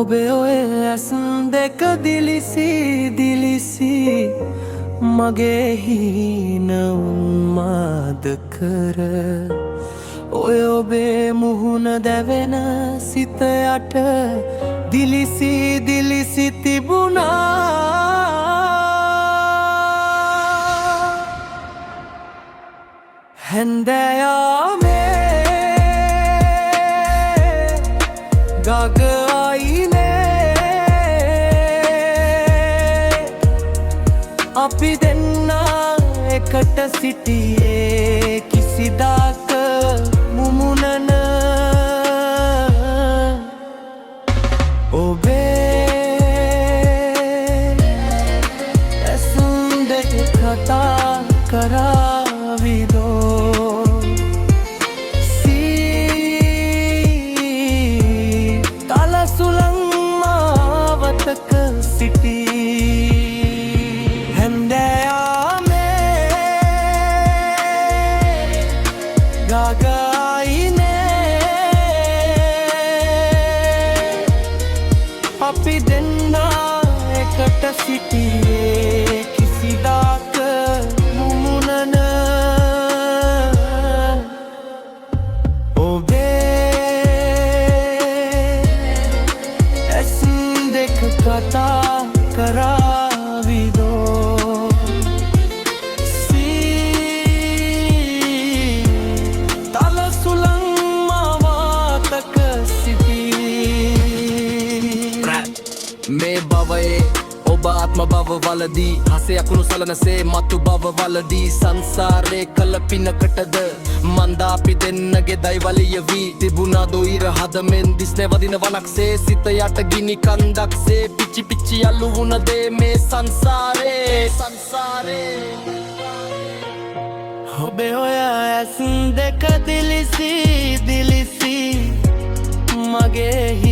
ඔබේ ඔය ඇස් දෙක දිලිසි දිලිසි මගේ හීන උන්මාද කර ඔය ඔබේ මුහුණ දැවෙන සිත යට දිලිසි දිලිසි තිබුණා හැන්දෑයාමේ ගග අපි දෙන්නා එකට සිටියේ කිසිදාක මුමුණන ඔබේ ඇසුම් දෙක කතා කරාවිදෝ තලසුලං මාවතක සිටී අපි දෙන්නා එකට සිටියේ කිසිදාක මුමුණන ඔබේ ඇසුම් දෙක කතා කරාවිදෝ තලසුලං මාවාතක මේ භවයේ ඔබ ආත්ම භව වලදී හසේ අකුණු සලනසේ මතු භව වලදී සංසාරේ කළ පිනකටද මන්දා අපි දෙන්නගේ දෛවලිය වී තිබුණා දොයිර හදමෙන් දිස්නේ වදින වනක්සේ සිත යට ගිනි කන්දක්සේ පිච්චි පිච්චි අලු වුණ දේ මේ සංසාරේ ඔබේ ඔය ඇස් දෙක දිලිසි දිලිසි මගේ